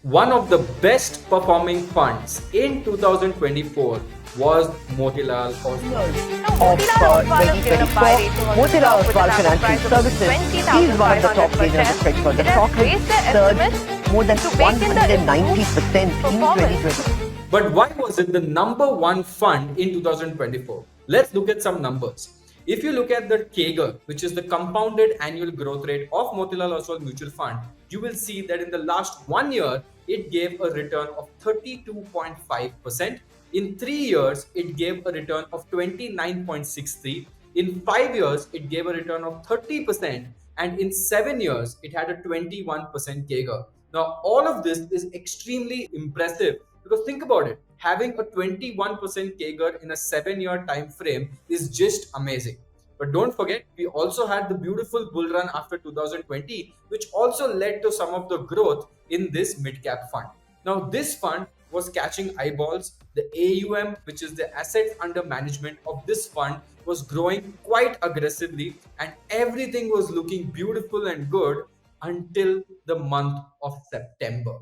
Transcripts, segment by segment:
One of the best performing funds in 2024 was Motilal Oswal. Now, of Motilal Oswal has given a buy 2024, rating on the Motilal stock with an Oswal average Financial price of Services is one of the 20,500 top per gainers share. of 24. The It has stock has raised their surged estimates more than to bake in the improved 190% in performance. 2020. But why was it the number one fund in 2024? Let's look at some numbers. If you look at the CAGR, which is the compounded annual growth rate of Motilal Oswal Mutual Fund, you will see that in the last 1 year, it gave a return of 32.5%. In 3 years, it gave a return of 29.63. In 5 years, it gave a return of 30%. And in 7 years, it had a 21% CAGR. Now, all of this is extremely impressive because think about it, having a 21% CAGR in a 7 year time frame is just amazing. But don't forget, we also had the beautiful bull run after 2020, which also led to some of the growth in this mid cap fund. Now, this fund was catching eyeballs. The AUM, which is the assets under management of this fund, was growing quite aggressively, and everything was looking beautiful and good until the month of September.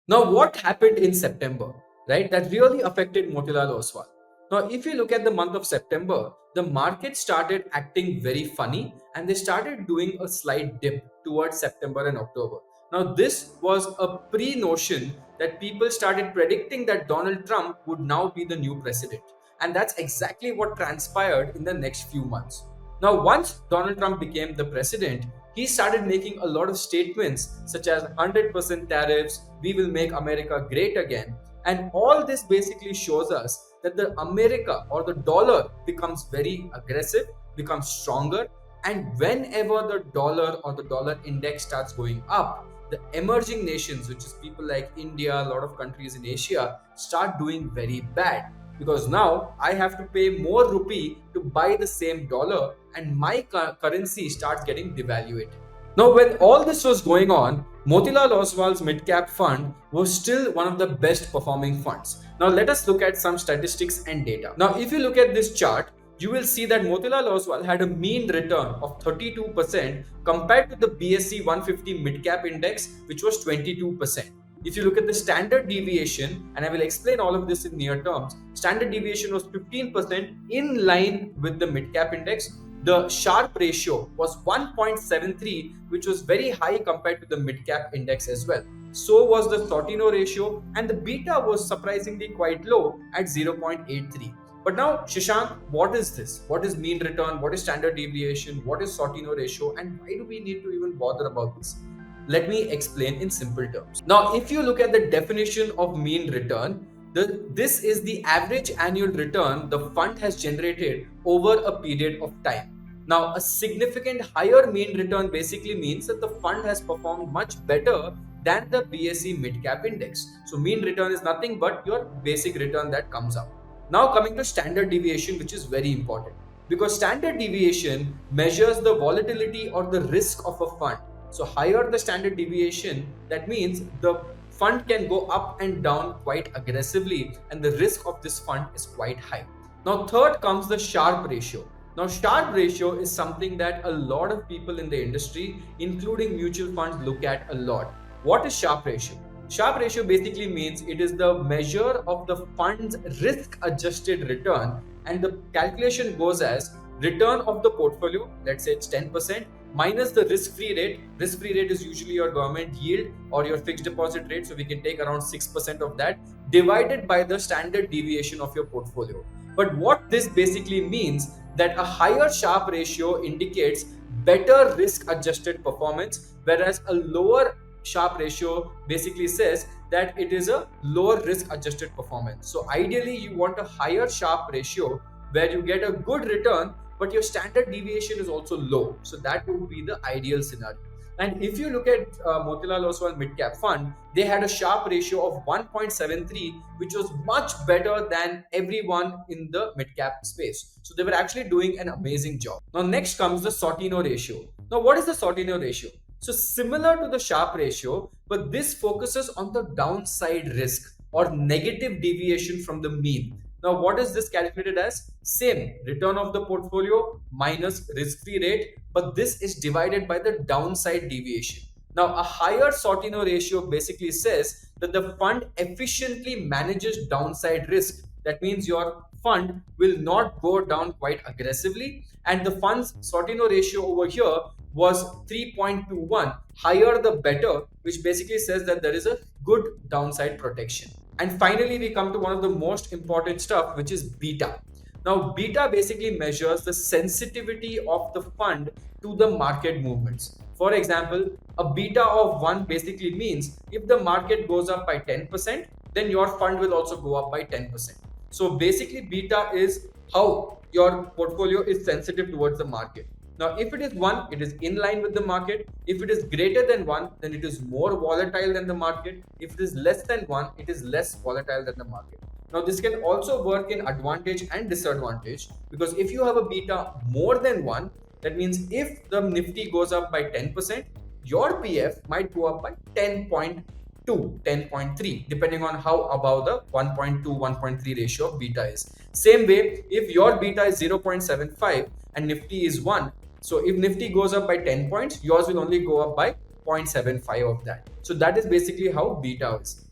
Now, what happened in September, right? That really affected Motilal Oswal. Now, if you look at the month of September, the market started acting very funny and they started doing a slight dip towards September and October. Now, this was a pre notion that people started predicting that Donald Trump would now be the new president. And that's exactly what transpired in the next few months. Now, once Donald Trump became the president, he started making a lot of statements such as 100% tariffs, we will make America great again. And all this basically shows us that the America or the dollar becomes very aggressive, becomes stronger, and whenever the dollar or the dollar index starts going up, the emerging nations, which is people like India, a lot of countries in Asia, start doing very bad because now I have to pay more rupee to buy the same dollar and my currency starts getting devaluated. Now, when all this was going on, Motilal Oswal's mid cap fund was still one of the best performing funds. Now, let us look at some statistics and data. Now, if you look at this chart, you will see that Motilal Oswal had a mean return of 32% compared to the BSE 150 mid cap index, which was 22%. If you look at the standard deviation, and I will explain all of this in near terms, standard deviation was 15% in line with the mid cap index. The Sharpe ratio was 1.73, which was very high compared to the mid cap index as well. So was the Sortino ratio, and the beta was surprisingly quite low at 0.83. But now, Shashank, what is this? What is mean return? What is standard deviation? What is Sortino ratio? And why do we need to even bother about this? Let me explain in simple terms. Now, if you look at the definition of mean return, this is the average annual return the fund has generated over a period of time. Now, a significant higher mean return basically means that the fund has performed much better than the BSE mid cap index. So, mean return is nothing but your basic return that comes out. Now, coming to standard deviation, which is very important because standard deviation measures the volatility or the risk of a fund. So higher the standard deviation, that means the fund can go up and down quite aggressively and the risk of this fund is quite high. Now third comes the Sharpe ratio. Now Sharpe ratio is something that a lot of people in the industry, including mutual funds, look at a lot. What is Sharpe ratio? Sharpe ratio basically means it is the measure of the fund's risk adjusted return, and the calculation goes as return of the portfolio, let's say it's 10%, minus the risk free rate. Risk free rate is usually your government yield or your fixed deposit rate, so we can take around 6% of that, divided by the standard deviation of your portfolio. But what this basically means that a higher Sharpe ratio indicates better risk adjusted performance, whereas a lower Sharpe ratio basically says that it is a lower risk adjusted performance. So ideally you want a higher Sharpe ratio where you get a good return but your standard deviation is also low. So that would be the ideal scenario. And if you look at Motilal Oswal Mid Cap Fund, they had a Sharpe ratio of 1.73, which was much better than everyone in the mid cap space. So they were actually doing an amazing job. Now, next comes the Sortino ratio. Now, what is the Sortino ratio? So, similar to the Sharpe ratio, but this focuses on the downside risk or negative deviation from the mean. Now, what is this calculated as? Same return of the portfolio minus risk free rate, but this is divided by the downside deviation. Now, a higher Sortino ratio basically says that the fund efficiently manages downside risk. That means your fund will not go down quite aggressively, and the fund's Sortino ratio over here was 3.21, higher the better, which basically says that there is a good downside protection. And finally, we come to one of the most important stuff, which is beta. Now, beta basically measures the sensitivity of the fund to the market movements. For example, a beta of 1 basically means if the market goes up by 10%, then your fund will also go up by 10%. So basically, beta is how your portfolio is sensitive towards the market. Now, if it is 1, it is in line with the market. If it is greater than 1, then it is more volatile than the market. If it is less than 1, it is less volatile than the market. Now, this can also work in advantage and disadvantage, because if you have a beta more than 1, that means if the Nifty goes up by 10%, your PF might go up by 10.2, 10.3, depending on how above the 1.2, 1.3 ratio of beta is. Same way, if your beta is 0.75 and Nifty is 1, so if Nifty goes up by 10 points, yours will only go up by 0.75 of that. So that is basically how beta is.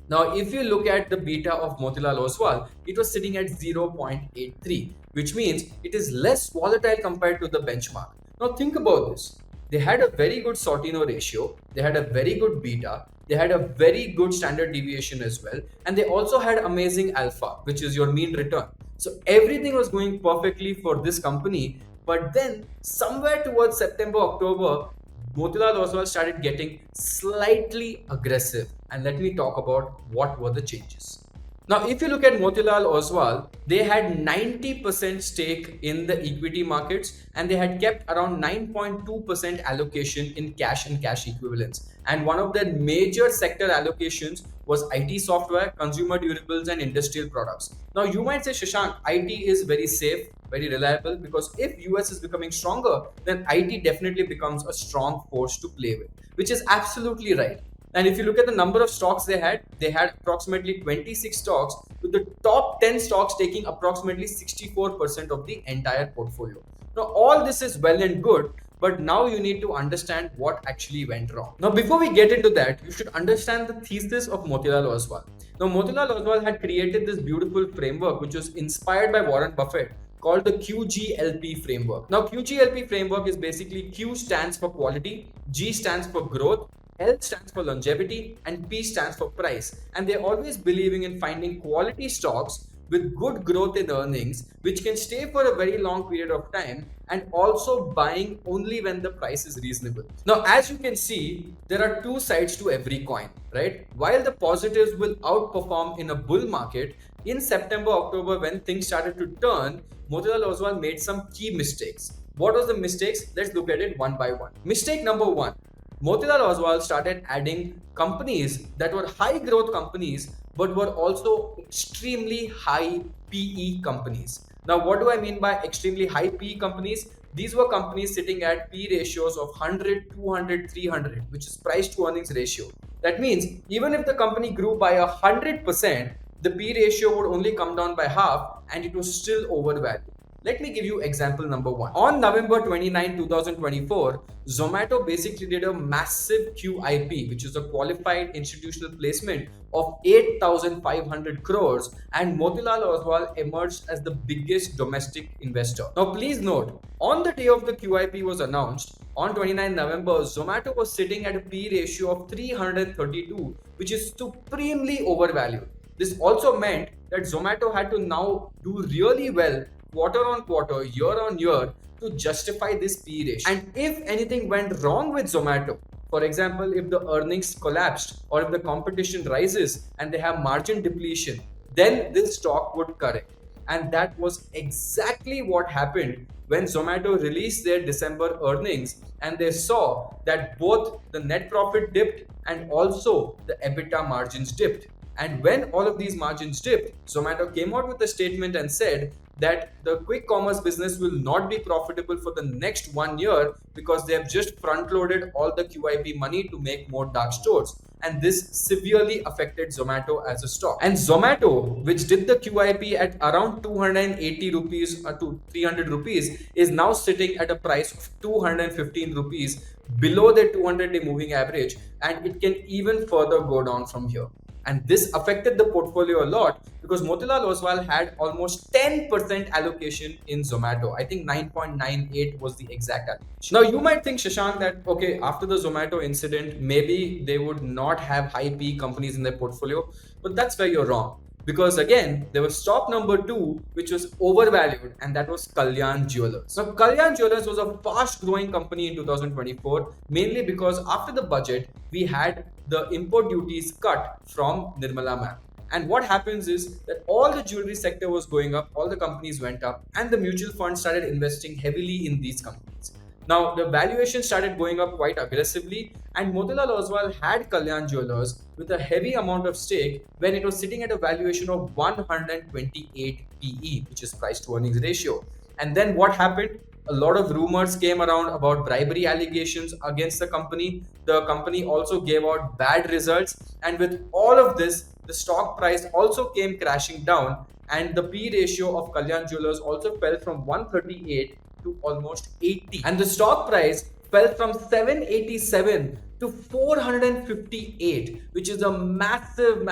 Now, if you look at the beta of Motilal Oswal, it was sitting at 0.83, which means it is less volatile compared to the benchmark. Now, think about this. They had a very good Sortino ratio, they had a very good beta, they had a very good standard deviation as well, and they also had amazing alpha, which is your mean return. So, everything was going perfectly for this company, but then somewhere towards September, October, Motilal Oswal started getting slightly aggressive. And let me talk about what were the changes. Now, if you look at Motilal Oswal, they had 90% stake in the equity markets, and they had kept around 9.2% allocation in cash and cash equivalents. And one of their major sector allocations was IT software, consumer durables, and industrial products. Now, you might say, Shashank, IT is very safe, very reliable, because if US is becoming stronger, then IT definitely becomes a strong force to play with, which is absolutely right. And if you look at the number of stocks they had approximately 26 stocks, with the top 10 stocks taking approximately 64% of the entire portfolio. Now, all this is well and good, but now you need to understand what actually went wrong. Now, before we get into that, you should understand the thesis of Motilal Oswal. Now, Motilal Oswal had created this beautiful framework which was inspired by Warren Buffett, called the QGLP framework. Now, QGLP framework is basically Q stands for quality, G stands for growth, L stands for longevity, and P stands for price. And they're always believing in finding quality stocks with good growth in earnings, which can stay for a very long period of time, and also buying only when the price is reasonable. Now, as you can see, there are two sides to every coin, right? While the positives will outperform in a bull market, in September, October, when things started to turn, Motilal Oswal made some key mistakes. What was the mistakes? Let's look at it one by one. Mistake number one. Motilal Oswal started adding companies that were high growth companies but were also extremely high PE companies. Now, what do I mean by extremely high PE companies? These were companies sitting at P ratios of 100, 200, 300, which is price to earnings ratio. That means even if the company grew by 100%, the P ratio would only come down by half and it was still overvalued. Let me give you example number one. On November 29, 2024, Zomato basically did a massive QIP, which is a qualified institutional placement of 8,500 crores, and Motilal Oswal emerged as the biggest domestic investor. Now, please note, on the day of the QIP was announced, on 29 November, Zomato was sitting at a P ratio of 332, which is supremely overvalued. This also meant that Zomato had to now do really well quarter on quarter, year on year to justify this P ratio. And if anything went wrong with Zomato, for example, if the earnings collapsed or if the competition rises and they have margin depletion, then this stock would correct. And that was exactly what happened when Zomato released their December earnings, and they saw that both the net profit dipped and also the EBITDA margins dipped. And when all of these margins dipped, Zomato came out with a statement and said that the quick commerce business will not be profitable for the next 1 year because they have just front loaded all the QIP money to make more dark stores. And this severely affected Zomato as a stock. And Zomato, which did the QIP at around 280 rupees to 300 rupees, is now sitting at a price of 215 rupees, below the 200-day moving average, and it can even further go down from here. And this affected the portfolio a lot because Motilal Oswal had almost 10% allocation in Zomato. I think 9.98 was the exact allocation. Now you might think, Shashank, that okay, after the Zomato incident, maybe they would not have high PE companies in their portfolio, but that's where you're wrong. Because again, there was stock number two, which was overvalued, and that was Kalyan Jewelers. Now, Kalyan Jewelers was a fast growing company in 2024, mainly because after the budget, we had the import duties cut from Nirmala Ma'am. And what happens is that all the jewelry sector was going up, all the companies went up, and the mutual funds started investing heavily in these companies. Now, the valuation started going up quite aggressively, and Motilal Oswal had Kalyan Jewelers with a heavy amount of stake when it was sitting at a valuation of 128 PE, which is price to earnings ratio. And then what happened? A lot of rumors came around about bribery allegations against the company. The company also gave out bad results, and with all of this, the stock price also came crashing down, and the P ratio of Kalyan Jewelers also fell from 138 to almost 80, and the stock price fell from 787 to 458, which is a massive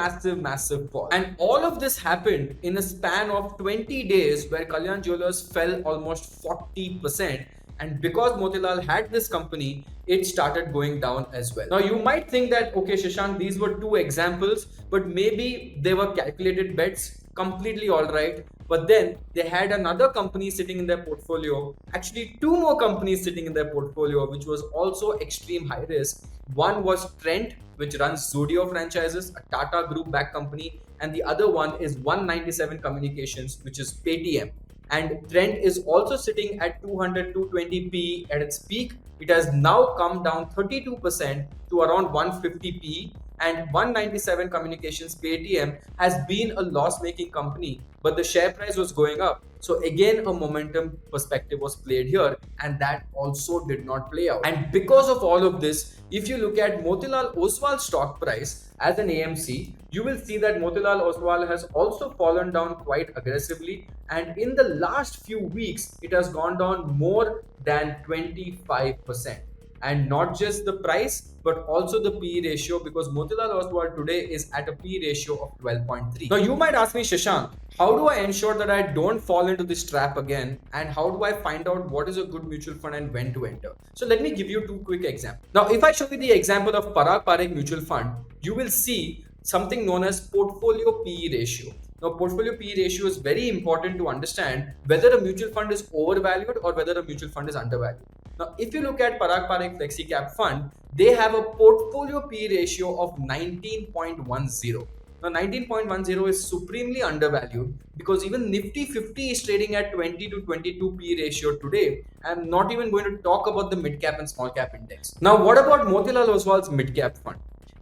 fall. And all of this happened in a span of 20 days where Kalyan Jewelers fell almost 40%. And because Motilal had this company, it started going down as well. Now you might think that, okay, Shashank, these were two examples, but maybe they were calculated bets, completely all right. But then they had another company sitting in their portfolio, actually two more companies sitting in their portfolio, which was also extreme high risk. One was Trent, which runs Zudio franchises, a Tata Group backed company, and the other one is 197 Communications, which is Paytm. And Trent is also sitting at 200 220 P at its peak. It has now come down 32% to around 150 P, and 197 Communications Paytm has been a loss-making company, but the share price was going up. So again, a momentum perspective was played here, and that also did not play out. And because of all of this, if you look at Motilal Oswal's stock price as an AMC, you will see that Motilal Oswal has also fallen down quite aggressively, and in the last few weeks, it has gone down more than 25%. And not just the price, but also the P ratio, because Motilal Oswal today is at a P ratio of 12.3. Now you might ask me, Shashank, how do I ensure that I don't fall into this trap again? And how do I find out what is a good mutual fund and when to enter? So let me give you two quick examples. Now, if I show you the example of Parag Parikh Mutual Fund, you will see something known as portfolio PE ratio. Now, portfolio PE ratio is very important to understand whether a mutual fund is overvalued or whether a mutual fund is undervalued. Now, if you look at Parag Parikh Flexi Cap Fund, they have a portfolio PE ratio of 19.10. Now, 19.10 is supremely undervalued because even Nifty 50 is trading at 20 to 22 P ratio today. I'm not even going to talk about the mid cap and small cap index. Now, what about Motilal Oswal's mid cap fund?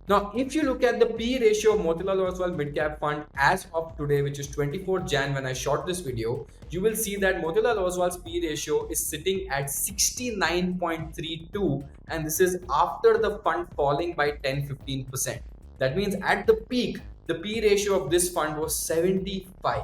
Now, if you look at the P ratio of Motilal Oswal Mid Cap Fund as of today, which is 24 Jan when I shot this video, you will see that Motilal Oswal's P ratio is sitting at 69.32, and this is after the fund falling by 10-15%. That means at the peak, the P ratio of this fund was 75.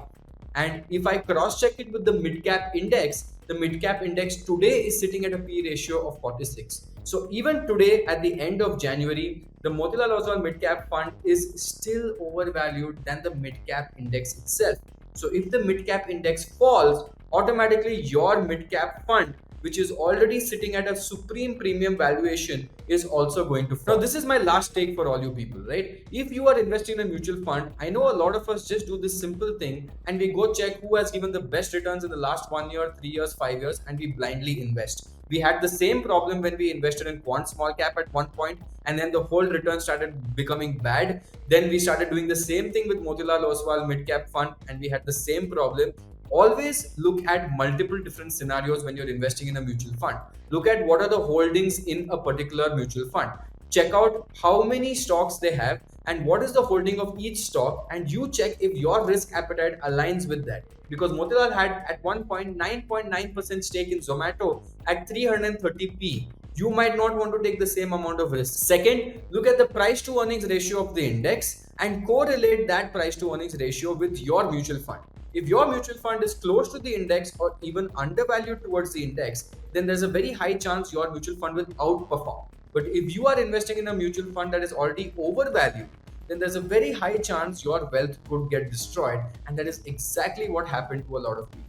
And if I cross check it with the mid cap index, the mid cap index today is sitting at a P ratio of 46. So even today at the end of January, the Motilal Oswal mid cap fund is still overvalued than the mid cap index itself. So if the mid cap index falls, automatically your mid cap fund, which is already sitting at a supreme premium valuation, is also going to fall. Now, this is my last take for all you people, right? If you are investing in a mutual fund, I know a lot of us just do this simple thing and we go check who has given the best returns in the last 1 year, 3 years, 5 years, and we blindly invest. We had the same problem when we invested in quant small cap at one point, and then the whole return started becoming bad. Then we started doing the same thing with Motilal Oswal mid cap fund, and we had the same problem. Always look at multiple different scenarios when you're investing in a mutual fund. Look at what are the holdings in a particular mutual fund. Check out how many stocks they have and what is the holding of each stock, and you check if your risk appetite aligns with that. Because Motilal had at one point 9.9% stake in Zomato at 330p. You might not want to take the same amount of risk. Second, look at the price to earnings ratio of the index and correlate that price to earnings ratio with your mutual fund. If your mutual fund is close to the index or even undervalued towards the index, then there's a very high chance your mutual fund will outperform. But if you are investing in a mutual fund that is already overvalued, then there's a very high chance your wealth could get destroyed. And that is exactly what happened to a lot of people.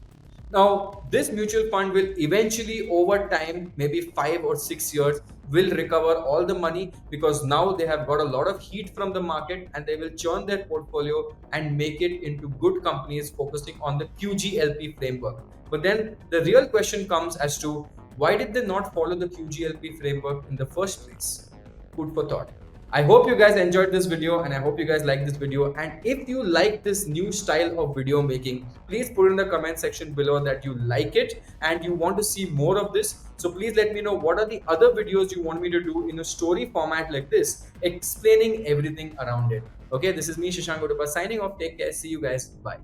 Now, this mutual fund will eventually, over time, maybe 5 or 6 years, will recover all the money because now they have got a lot of heat from the market and they will churn their portfolio and make it into good companies focusing on the QGLP framework. But then the real question comes as to why did they not follow the QGLP framework in the first place? Food for thought. I hope you guys enjoyed this video and I hope you guys like this video. And if you like this new style of video making, please put in the comment section below that you like it and you want to see more of this. So please let me know what are the other videos you want me to do in a story format like this, explaining everything around it. Okay, this is me, Shashank Udupa, signing off. Take care. See you guys. Bye.